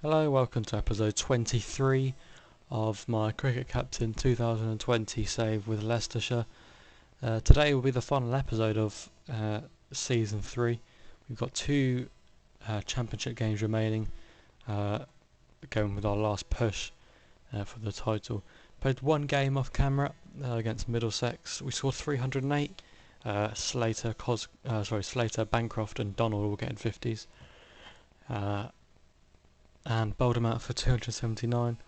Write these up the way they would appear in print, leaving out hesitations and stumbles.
Hello, welcome to episode 23 of my Cricket Captain 2020 save with Leicestershire. Today will be the final episode of Season 3. We've got two championship games remaining, going with our last push for the title. Played one game off camera against Middlesex. We scored 308. Slater, Bancroft and Donald all getting 50s. And bowled him out for 279.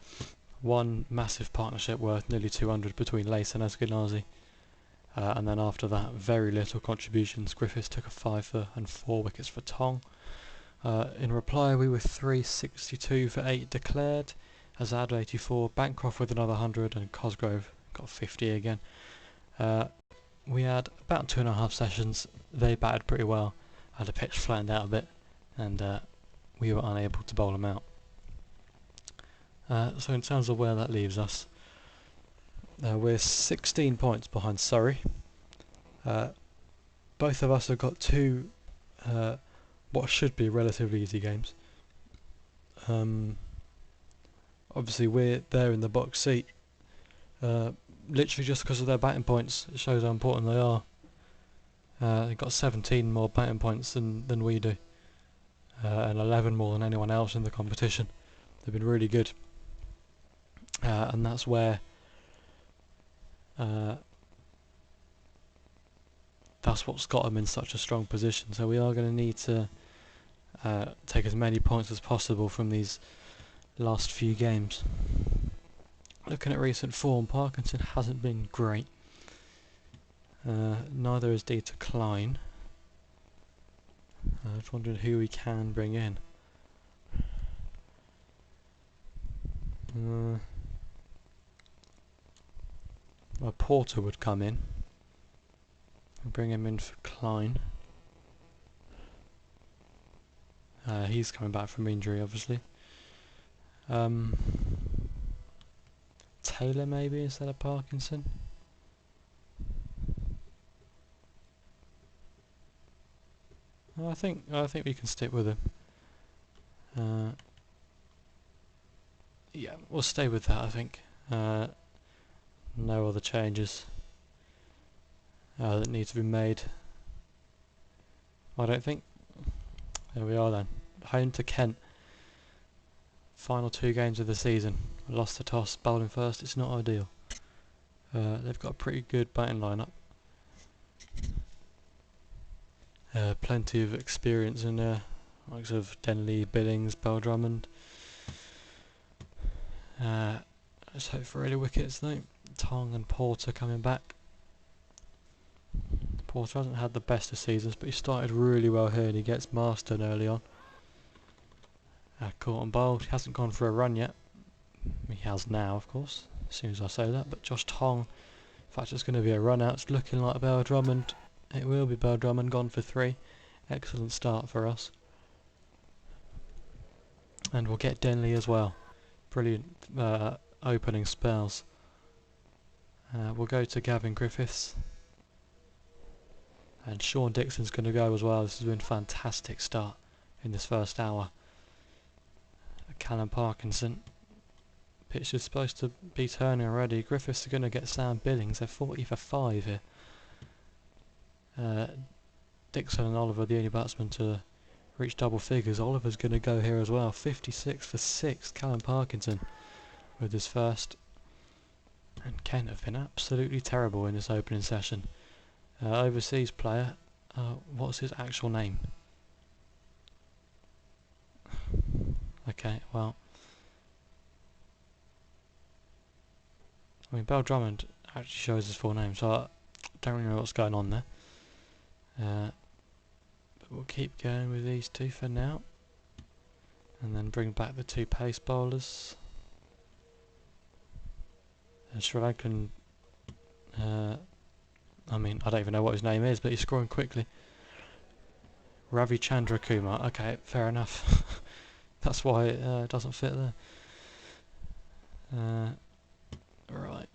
One massive partnership worth nearly 200 between Lace and Eskenazi. And then after that, very little contributions. Griffiths took a 5 and 4 wickets for Tong. In reply, we were 362 for 8 declared. Azad 84, Bancroft with another 100, and Cosgrove got 50 again. We had about 2.5 sessions. They batted pretty well. Had the pitch flattened out a bit, and we were unable to bowl them out. So in terms of where that leaves us, we're 16 points behind Surrey. Both of us have got two what should be relatively easy games. Obviously we're there in the box seat, literally just because of their batting points. It shows how important they are. They've got 17 more batting points than we do, and 11 more than anyone else in the competition. They've been really good, and that's where that's what's got them in such a strong position. So we are going to need to take as many points as possible from these last few games. Looking at recent form, Parkinson hasn't been great. Neither is Dieter Klein. I was wondering who we can bring in. Well, Porter would come in. I'll bring him in for Klein. He's coming back from injury, obviously. Taylor maybe instead of Parkinson. I think we can stick with him. Yeah, we'll stay with that. I think no other changes that need to be made. I don't think. There we are then. Home to Kent. Final 2 games of the season. Lost the toss, bowling first. It's not ideal. They've got a pretty good batting lineup. Plenty of experience in there, likes of Denley, Billings, Bell Drummond. Let's hope for early wickets though. Tong and Porter coming back. Porter hasn't had the best of seasons, but he started really well here and he gets Marston early on. Caught and bowled. He hasn't gone for a run yet. He has now, of course, as soon as I say that. But Josh Tong, in fact, it's going to be a run out. It's looking like Bell Drummond. It will be Bell Drummond, gone for 3. Excellent start for us. And we'll get Denley as well. Brilliant opening spells. We'll go to Gavin Griffiths. And Sean Dixon's going to go as well. This has been a fantastic start in this first hour. Callum Parkinson. Pitch is supposed to be turning already. Griffiths are going to get Sam Billings. They're 40 for 5 here. Dixon and Oliver the only batsmen to reach double figures. Oliver's going to go here as well. 56 for 6. Callum Parkinson with his first. And Kent have been absolutely terrible in this opening session. Overseas player. What's his actual name? Okay, well, I mean, Bell Drummond actually shows his full name, so I don't really know what's going on there. But we'll keep going with these two for now, and then bring back the 2 pace bowlers. Sri Lankan, I mean, I don't even know what his name is, but he's scoring quickly. Ravi Chandrakumar, okay, fair enough. That's why it doesn't fit there. Right.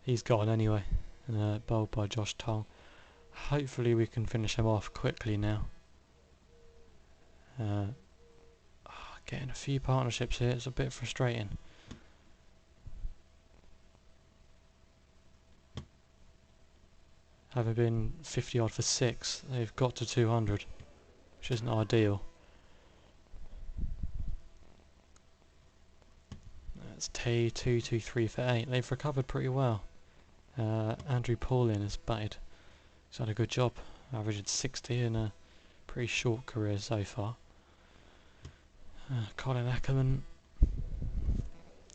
He's gone anyway. Bowled by Josh Tong. Hopefully we can finish him off quickly now. getting a few partnerships here. It's a bit frustrating. Having been 50 odd for 6, they've got to 200, which isn't ideal. That's T223 for 8. They've recovered pretty well. Andrew Paulin has batted. He's had a good job, averaging 60 in a pretty short career so far. Colin Ackerman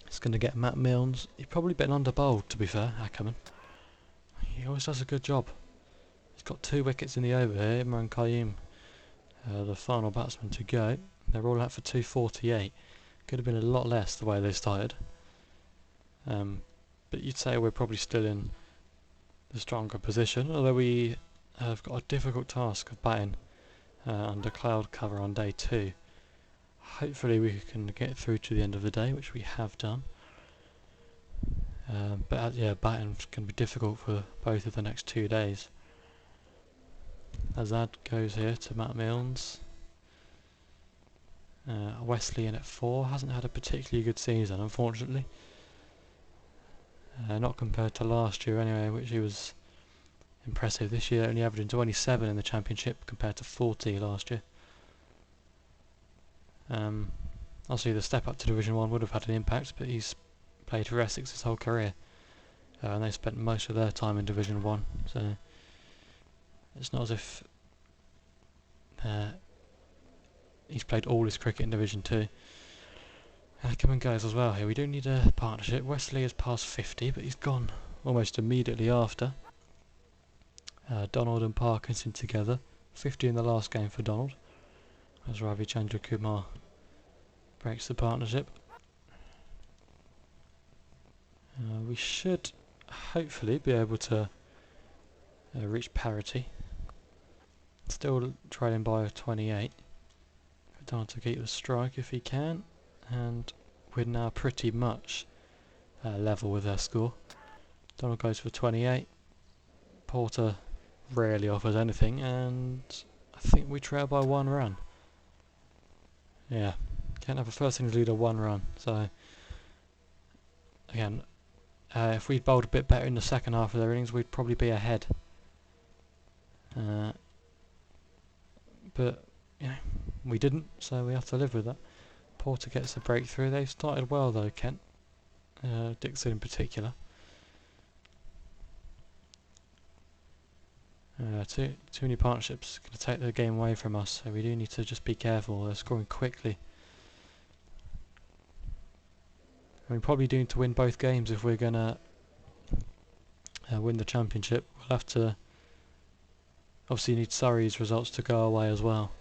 is going to get Matt Milnes. He's probably been under-bowled, to be fair, Ackerman. He always does a good job. He's got 2 wickets in the over here. Imran Qayyum, the final batsman to go. They're all out for 248. Could have been a lot less the way they started. But you'd say we're probably still in the stronger position, although we have got a difficult task of batting under cloud cover on day 2. Hopefully we can get through to the end of the day, which we have done. But yeah, batting can be difficult for both of the next 2 days. Azad goes here to Matt Milnes. Wesley in at 4, hasn't had a particularly good season, unfortunately. Not compared to last year anyway, which he was impressive. This year only averaging 27 in the championship compared to 40 last year. Obviously the step up to Division 1 would have had an impact, but he's played for Essex his whole career. And they spent most of their time in Division 1, so it's not as if he's played all his cricket in Division 2. Ackerman goes as well here. We do need a partnership. Wesley has passed 50, but he's gone almost immediately after. Donald and Parkinson together. 50 in the last game for Donald, as Ravi Chandra Kumar breaks the partnership. We should hopefully be able to reach parity. Still trailing by 28. Donald to keep the strike if he can, and we're now pretty much level with their score. Donald goes for 28. Porter rarely offers anything, and I think we trail by 1 run. Yeah, can't have a first innings lead of 1 run. So again, if we'd bowled a bit better in the second half of their innings, we'd probably be ahead. But you know, we didn't, so we have to live with that. Porter gets a breakthrough. They've started well though, Kent. Dixon in particular. Too many partnerships going to take the game away from us, so we do need to just be careful. They're scoring quickly. I mean, probably do need to win both games if we're going to win the championship. We'll have to obviously need Surrey's results to go away as well.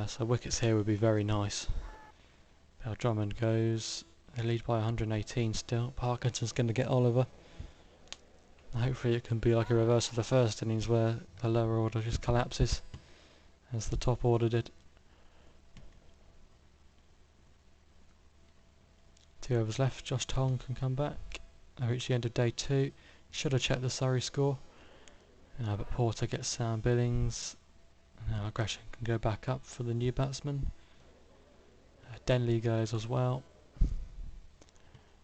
So wickets here would be very nice. Bell Drummond goes. They lead by 118 still. Parkinson's going to get Oliver. Hopefully it can be like a reverse of the first innings where the lower order just collapses as the top order did. 2 overs left. Josh Tong can come back. I reached the end of day 2. Should have checked the Surrey score. But Porter gets Sam Billings. Now Gresham can go back up for the new batsman. Denley goes as well.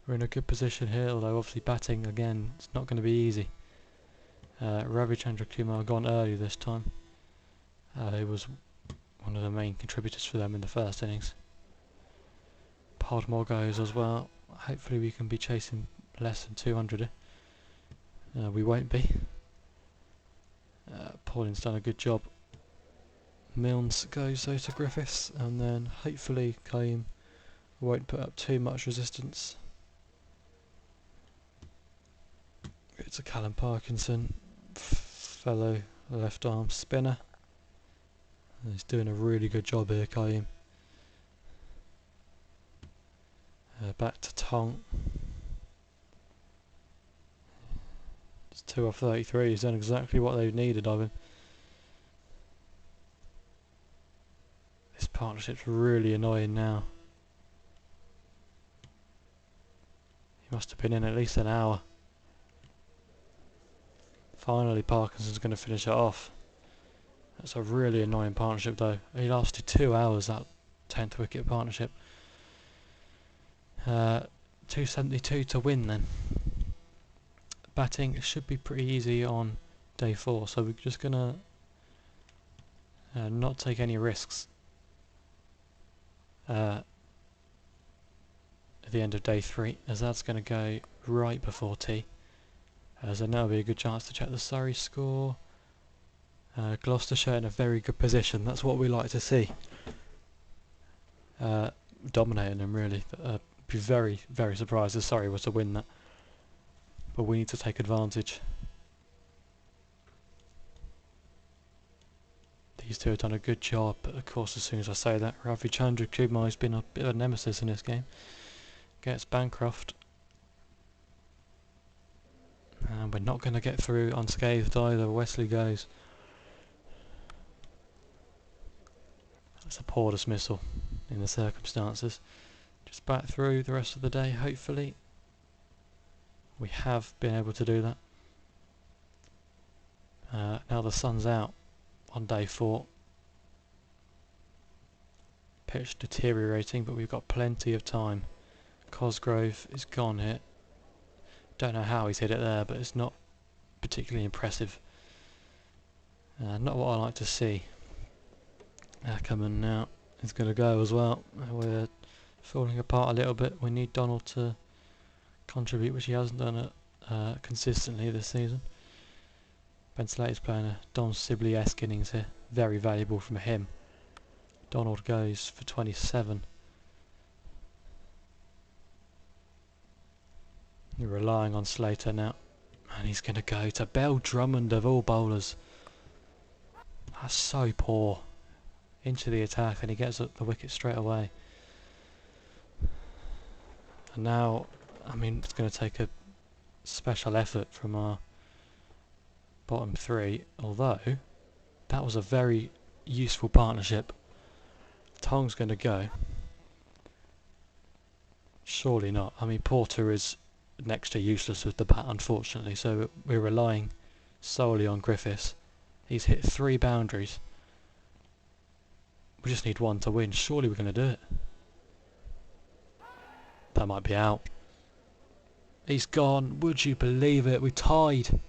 We're in a good position here, although obviously batting again, it's not going to be easy. Ravi Chandra Kumar gone early this time. He was one of the main contributors for them in the first innings. Podmore goes as well. Hopefully we can be chasing less than 200. We won't be. Paulin's done a good job. Milnes goes though to Griffiths, and then hopefully Qayyum won't put up too much resistance. It's a Callum Parkinson, fellow left arm spinner. He's doing a really good job here, Qayyum. Back to Tong. It's 2 off 33. He's done exactly what they've needed of him. This partnership's really annoying now. He must have been in at least an hour. Finally Parkinson's going to finish it off. That's a really annoying partnership though. He lasted 2 hours, that 10th wicket partnership. 272 to win then. Batting should be pretty easy on day 4, so we're just gonna not take any risks at the end of day 3, as that's going to go right before tea. So now will be a good chance to check the Surrey score. Gloucestershire in a very good position, that's what we like to see. Dominating them really. Be very, very surprised if Surrey was to win that. But we need to take advantage. These two have done a good job, but of course as soon as I say that, Ravi Chandrakumar has been a bit of a nemesis in this game. Gets Bancroft. And we're not going to get through unscathed either. Wesley goes. That's a poor dismissal in the circumstances. Just back through the rest of the day, hopefully. We have been able to do that. Now the sun's out on day 4. Pitch deteriorating, but we've got plenty of time. Cosgrove is gone here. Don't know how he's hit it there, but it's not particularly impressive. Not what I like to see. Ackerman now is going to go as well. We're falling apart a little bit. We need Donald to contribute, which he hasn't done it consistently this season. Ben Slater's playing a Don Sibley-esque innings here. Very valuable from him. Donald goes for 27. We're relying on Slater now. And he's going to go to Bell Drummond of all bowlers. That's so poor. Into the attack, and he gets the wicket straight away. And now, I mean, it's going to take a special effort from our bottom 3, although that was a very useful partnership. Tong's going to go. Surely not. I mean, Porter is next to useless with the bat, unfortunately, so we're relying solely on Griffiths. He's hit 3 boundaries. We just need 1 to win. Surely we're going to do it. That might be out. He's gone. Would you believe it? We tied.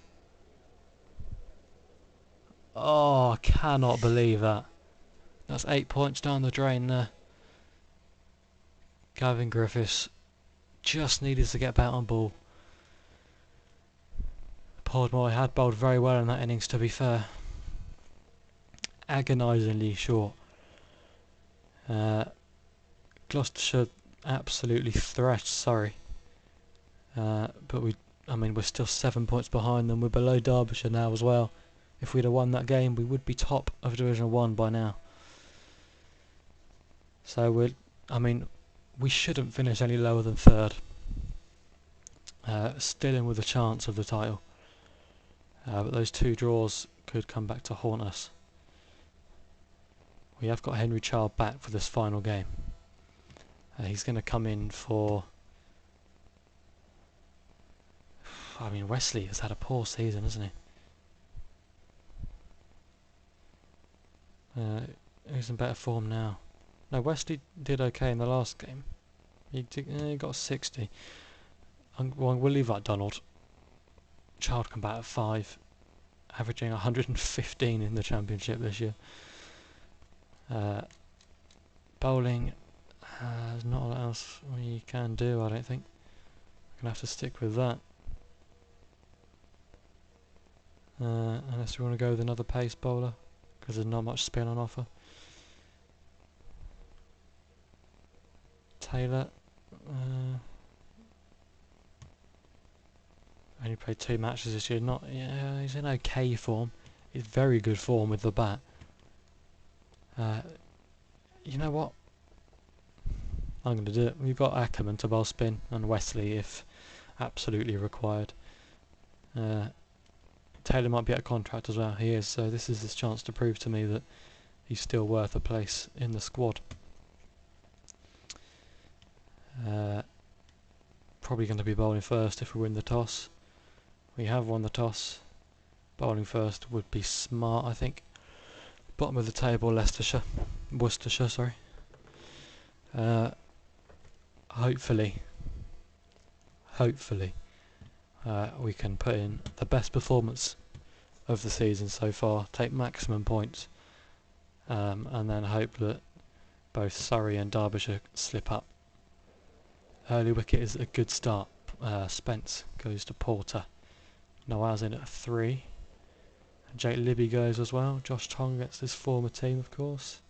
Oh, I cannot believe that. That's 8 points down the drain there. Gavin Griffiths just needed to get back on ball. Podmore had bowled very well in that innings, to be fair. Agonisingly short. Gloucestershire absolutely thrashed Surrey. But we're still 7 points behind them. We're below Derbyshire now as well. If we'd have won that game, we would be top of Division 1 by now. So we shouldn't finish any lower than 3rd. Still in with a chance of the title. But those 2 draws could come back to haunt us. We have got Henry Child back for this final game. He's going to come in for... I mean, Wesley has had a poor season, hasn't he? He's in better form now. No, Wesley did okay in the last game. He got 60. We'll leave that Donald. Child come back at 5, averaging 115 in the championship this year. Bowling, there's not a lot else we can do, I don't think. We're going to have to stick with that. Unless we want to go with another pace bowler, because there's not much spin on offer. Taylor, only played 2 matches this year. He's in okay form. He's very good form with the bat. You know what? I'm going to do it. We've got Ackerman to bowl spin and Wesley if absolutely required. Taylor might be out of contract as well. He is, so this is his chance to prove to me that he's still worth a place in the squad. Probably going to be bowling first if we win the toss. We have won the toss. Bowling first would be smart, I think. Bottom of the table, Worcestershire, sorry. Hopefully, we can put in the best performance of the season so far, take maximum points, and then hope that both Surrey and Derbyshire slip up. Early wicket is a good start. Spence goes to Porter. Nawaz in at 3. Jake Libby goes as well. Josh Tong gets his former team, of course.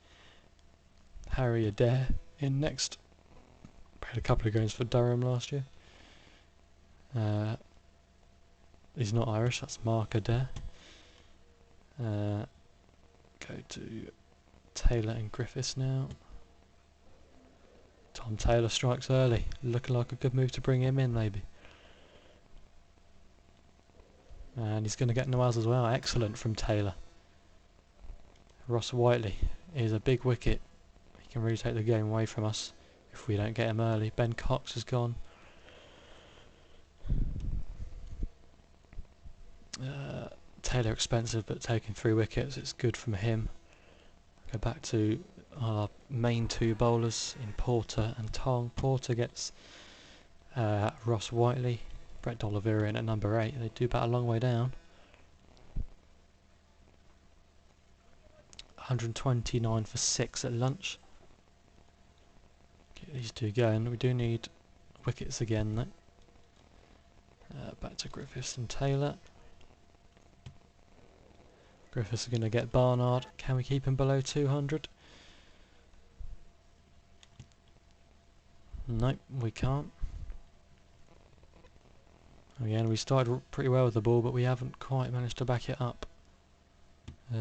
Harry Adair in next. Played a couple of games for Durham last year. He's not Irish, that's Mark Adair. Go to Taylor and Griffiths now. Tom Taylor strikes early. Looking like a good move to bring him in, maybe. And he's going to get Nawaz as well. Excellent from Taylor. Ross Whiteley is a big wicket. He can really take the game away from us if we don't get him early. Ben Cox has gone. Taylor expensive, but taking 3 wickets, it's good from him. Go back to our main 2 bowlers in Porter and Tong. Porter gets Ross Whiteley. Brett D'Oliveira in at number 8. They do bat a long way down. 129 for 6 at lunch. Get these 2 going. We do need wickets again though. Back to Griffiths and Taylor. Griffiths are going to get Barnard. Can we keep him below 200? Nope, we can't. Again, we started pretty well with the ball, but we haven't quite managed to back it up.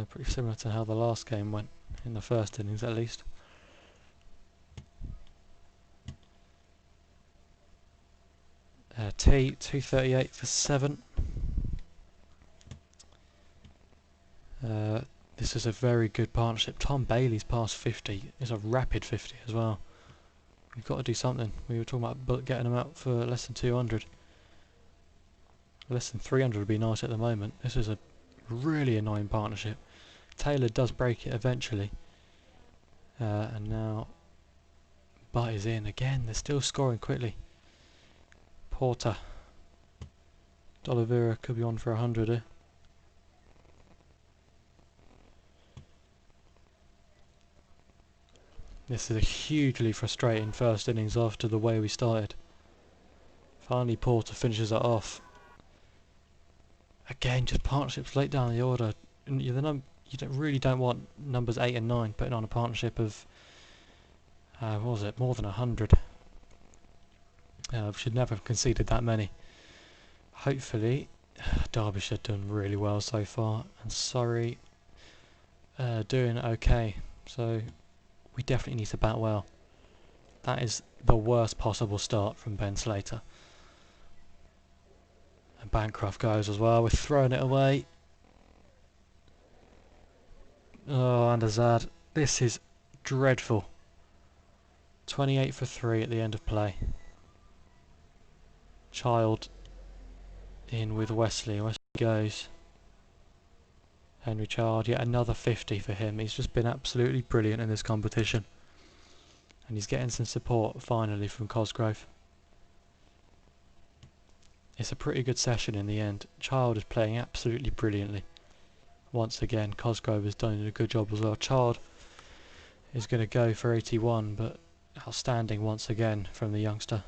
Pretty similar to how the last game went, in the first innings at least. T, 238 for 7. This is a very good partnership. Tom Bailey's past 50 is a rapid 50 as well. We've got to do something. We were talking about getting them out for less than 200. Less than 300 would be nice at the moment. This is a really annoying partnership. Taylor does break it eventually. And now Butt is in again. They're still scoring quickly. Porter. D'Oliveira could be on for 100 here. This is a hugely frustrating first innings after the way we started. Finally Porter finishes it off. Again, just partnerships late down the order. You really don't want numbers 8 and 9 putting on a partnership of what was it, more than 100. We should never have conceded that many. Hopefully, Derbyshire done really well so far, and Surrey doing okay. So we definitely need to bat well. That is the worst possible start from Ben Slater. And Bancroft goes as well. We're throwing it away. Oh, and Azad. This is dreadful. 28 for 3 at the end of play. Child in with Wesley. Wesley goes. Henry Child, yet another 50 for him. He's just been absolutely brilliant in this competition. And he's getting some support finally from Cosgrove. It's a pretty good session in the end. Child is playing absolutely brilliantly. Once again, Cosgrove has done a good job as well. Child is going to go for 81, but outstanding once again from the youngster.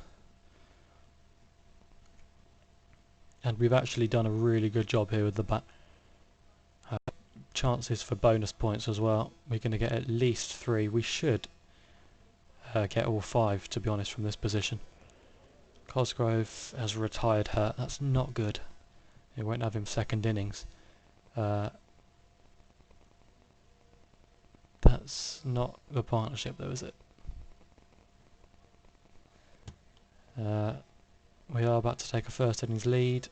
And we've actually done a really good job here with the bat. Chances for bonus points as well. We're going to get at least 3. We should get all 5, to be honest, from this position. Cosgrove has retired hurt. That's not good. It won't have him second innings. That's not the partnership though, is it? We are about to take a first innings lead.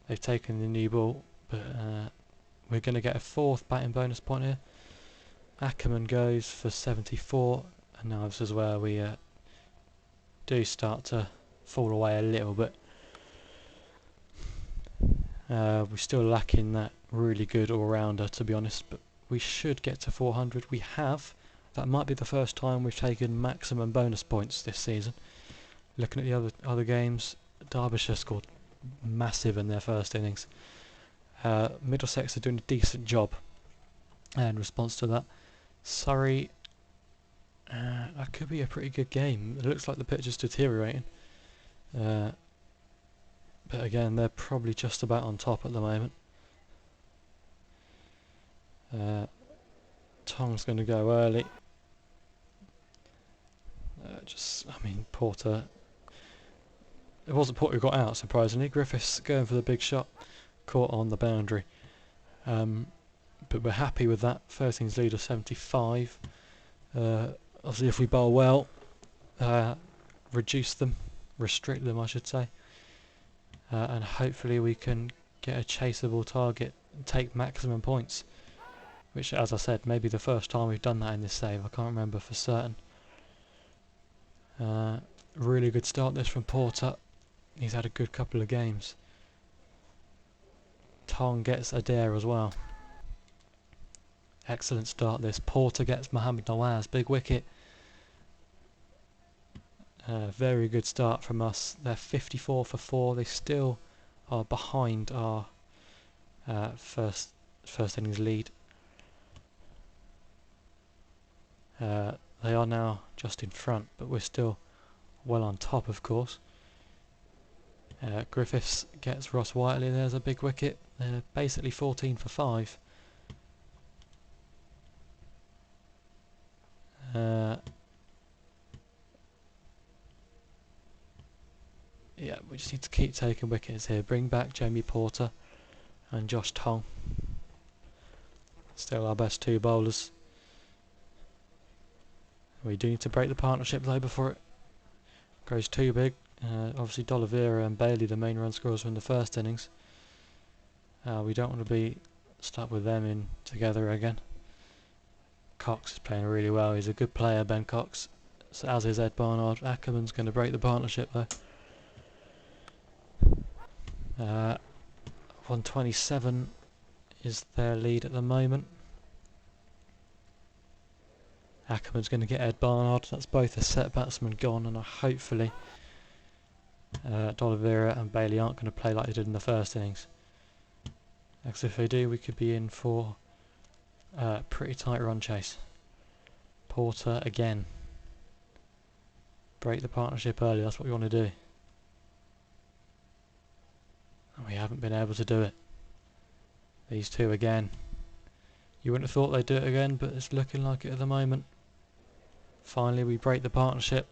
They've taken the new ball, but we're going to get a 4th batting bonus point here. Ackerman goes for 74, and now this is where we do start to fall away a little bit. We're still lacking that really good all-rounder, to be honest, but we should get to 400. We have. That might be the first time we've taken maximum bonus points this season. Looking at the other games, Derbyshire scored massive in their first innings. Middlesex are doing a decent job in response to that. Surrey, that could be a pretty good game. It looks like the pitch is deteriorating. But again, they're probably just about on top at the moment. Tong's going to go early. Porter. It wasn't Porter who got out, surprisingly. Griffiths going for the big shot, caught on the boundary. But we're happy with that. 13's lead of 75. Obviously, if we bowl well, restrict them, I should say, and hopefully we can get a chaseable target and take maximum points. Which, as I said, may be the first time we've done that in this save. I can't remember for certain. Really good start this from Porter. He's had a good couple of games. Tong gets Adair as well. Excellent start this. Porter gets Mohamed Nawaz, big wicket. Very good start from us. They're 54 for 4. They still are behind our first innings lead. They are now just in front, but we're still well on top, of course. Griffiths gets Ross Whiteley. There's a big wicket. They're basically 14 for 5. Yeah, we just need to keep taking wickets here. Bring back Jamie Porter and Josh Tong. Still our best two bowlers. We do need to break the partnership though before it goes too big. Obviously D'Oliveira and Bailey, the main run scorers from the first innings. We don't want to be stuck with them in together again. Cox is playing really well. He's a good player, Ben Cox. So as is Ed Barnard. Ackerman's going to break the partnership though. 127 is their lead at the moment. Ackerman's going to get Ed Barnard. That's both a set batsman gone, and hopefully D'Oliveira and Bailey aren't going to play like they did in the first innings. Because if they do, we could be in for a pretty tight run chase. Porter again. Break the partnership early, that's what we want to do. And we haven't been able to do it. These two again. You wouldn't have thought they'd do it again, but it's looking like it at the moment. Finally we break the partnership.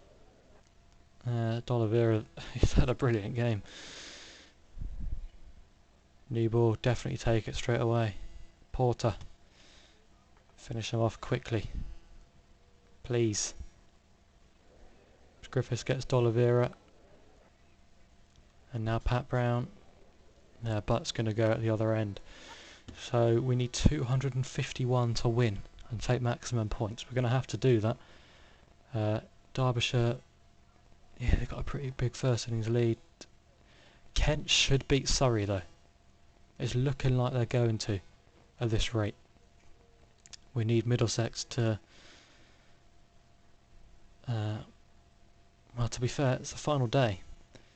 D'Oliveira, he's had a brilliant game. New ball, definitely take it straight away. Porter. Finish him off quickly. Please. Griffiths gets D'Oliveira. And now Pat Brown. Butt's going to go at the other end. So we need 251 to win and take maximum points. We're going to have to do that. Derbyshire, yeah, they've got a pretty big first innings lead. Kent should beat Surrey though. It's looking like they're going to at this rate. We need Middlesex to... well, to be fair, it's the final day.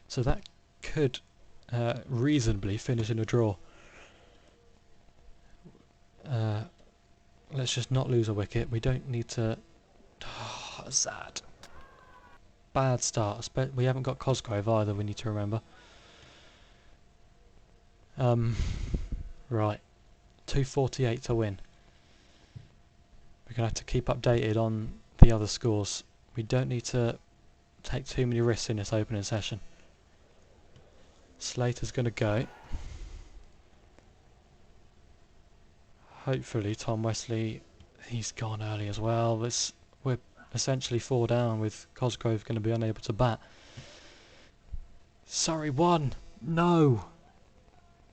So that could reasonably finish in a draw. Let's just not lose a wicket. We don't need to... Oh, sad. Bad start. We haven't got Cosgrove either, we need to remember. Right. 248 to win. We're going to have to keep updated on the other scores. We don't need to take too many risks in this opening session. Slater's going to go. Hopefully Tom Wesley, he's gone early as well. We're essentially 4 down with Cosgrove going to be unable to bat. Surrey won! No!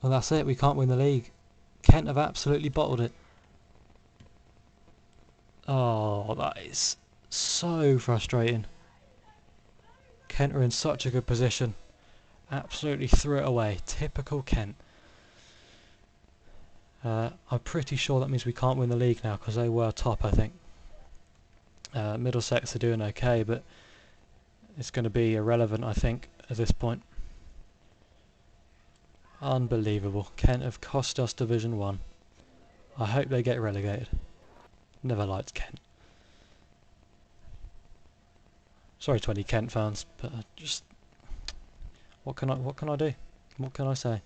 Well, that's it, we can't win the league. Kent have absolutely bottled it. Oh, that is so frustrating. Kent are in such a good position. Absolutely threw it away. Typical Kent. I'm pretty sure that means we can't win the league now because they were top, I think. Middlesex are doing okay, but it's going to be irrelevant, I think, at this point. Unbelievable. Kent have cost us Division 1. I hope they get relegated. Never liked Kent. Sorry to any Kent fans, but just what can I do? What can I say?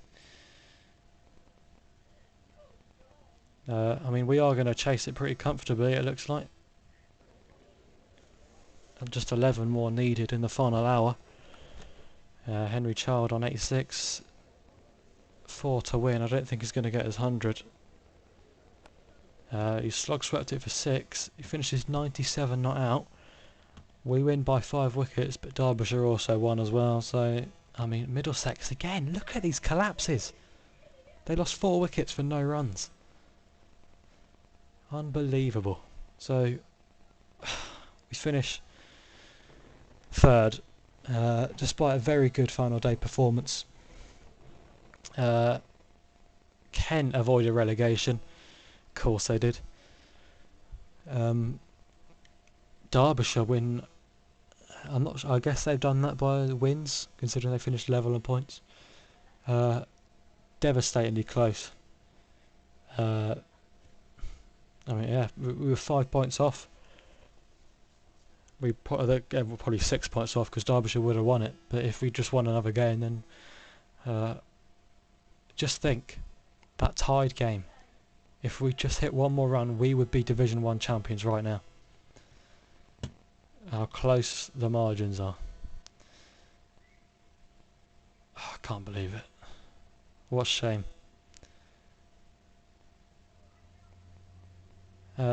I mean, we are going to chase it pretty comfortably, it looks like. And just 11 more needed in the final hour. Henry Child on 86. 4 to win. I don't think he's going to get his 100. He slog swept it for 6. He finishes 97 not out. We win by 5 wickets, but Derbyshire also won as well. So, I mean, Middlesex again. Look at these collapses. They lost 4 wickets for no runs. Unbelievable. So, we finish 3rd, despite a very good final day performance. Kent avoided relegation. Of course they did. Derbyshire win. I'm not sure. I guess they've done that by wins, considering they finished level on points. Devastatingly close. I mean, yeah, we were 5 points off. We're probably 6 points off because Derbyshire would have won it. But if we just won another game, then just think that tied game. If we just hit one more run, we would be Division 1 champions right now. How close the margins are. Oh, I can't believe it. What a shame.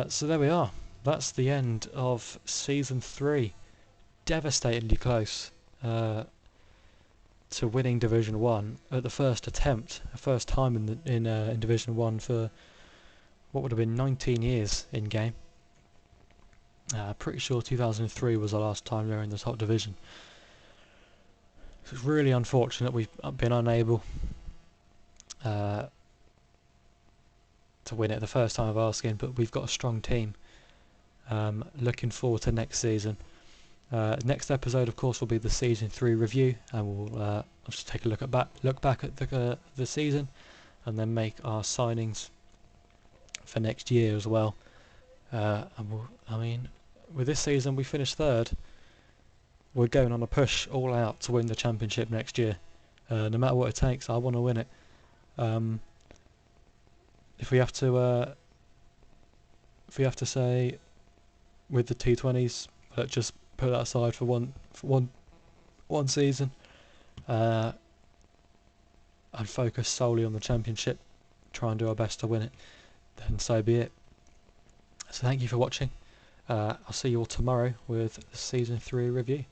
So there we are. That's the end of Season 3. Devastatingly close to winning Division 1 at the first attempt. First time in Division 1 for what would have been 19 years in game. Pretty sure 2003 was the last time they were in the top division. It's really unfortunate we've been unable to win it the first time of asking, but we've got a strong team. Looking forward to next season. Next episode, of course, will be the Season 3 review, and we'll just take a look back at the season, and then make our signings for next year as well. I mean, with this season we finished 3rd. We're going on a push all out to win the championship next year. No matter what it takes, I want to win it. If we have to say with the T20s, let's just put that aside for one season, and focus solely on the championship, try and do our best to win it, then so be it. So thank you for watching. I'll see you all tomorrow with the Season 3 review.